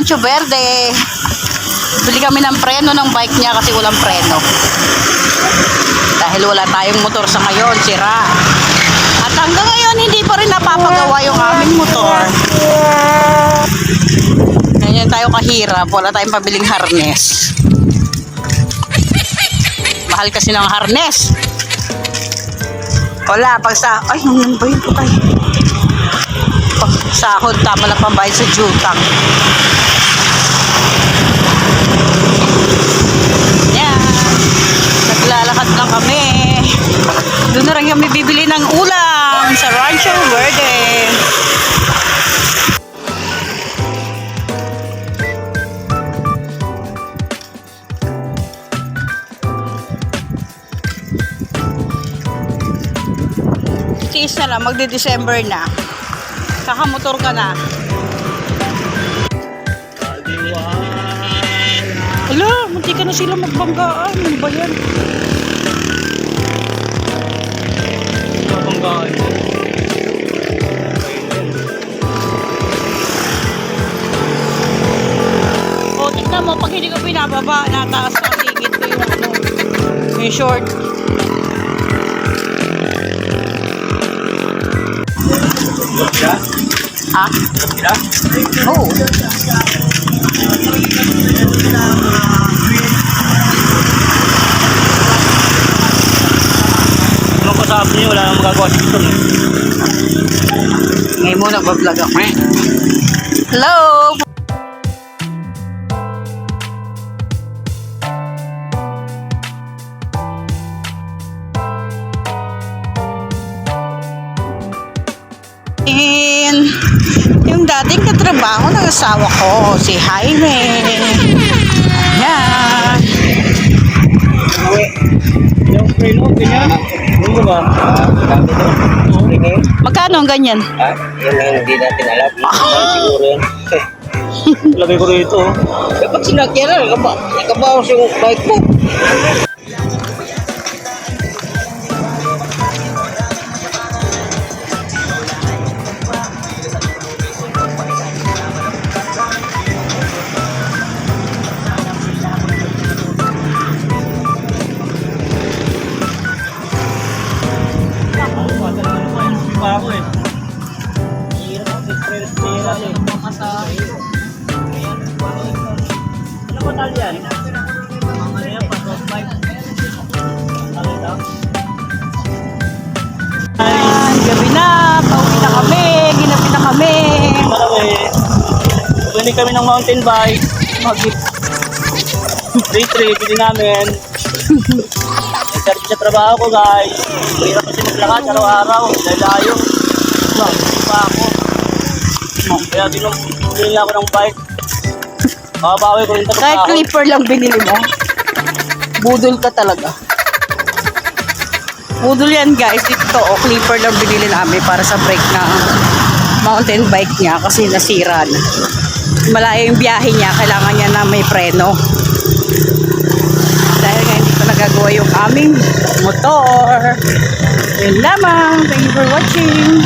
Rancho Verde. Bili kami ng preno ng bike niya kasi walang preno. Dahil wala tayong motor sa ngayon, sira. At hanggang ngayon, hindi pa rin napapagawa yung aming motor. Ganyan tayo kahirap. Wala tayong pabiling harness. Mahal kasi ng harness. Wala, pag sa... Ay, nung ba yun po tayo? Pag sahod, tama lang pambayad sa jutang. Yan. Naglalakad lang kami. Doon na rin kami bibili ng ulam sa Rancho Verde. Tiis na lang, magde-December na. Kakamotor ka na. Hala, munti ka na sila magbanggaan. Ano ba yan? Mabanggaan mo. O, tignan mo, pag hindi ko binababa, nataas na tigit ko yung ano, yung short. Ha? Oo. Ano ko sabi niyo, wala nang magagawa dito. Ngayon mo nagbablog ako. Hello! Yung dating katrabaho ng asawa ko, si Jaime. Yan. Yung preno, ganyan. Ano ba? Magkano ang ganyan? Ah, yun lang hindi natin alam. Siguro yan. Lagay ko rito. Dapat sinakyan na, nakabawas yung bike mo. Pa ako eh. Hirap ang express nila eh. Ano ba tali yan? Ano yan? Pasok bike. Tali daw. Gabi na, pauwi na kami, ginabi na kami. Marami. Bili kami ng mountain bike. Day trip, bili namin. Nag-service sa trabaho ko guys. Hirap kasi maglakad araw-araw. Layo. Pa ako. Kaya binili ako ng bike. Makabawi ko rin sa Kahit trabaho. clipper lang binili mo. Budol ka talaga. Budol yan guys. Ito o clipper lang binili namin para sa brake ng mountain bike niya kasi nasira na. Malayo yung biyahe niya. Kailangan niya na may preno. Dahil nga hindi ko nagagawa yung aming motor. Yun lamang. Thank you for watching.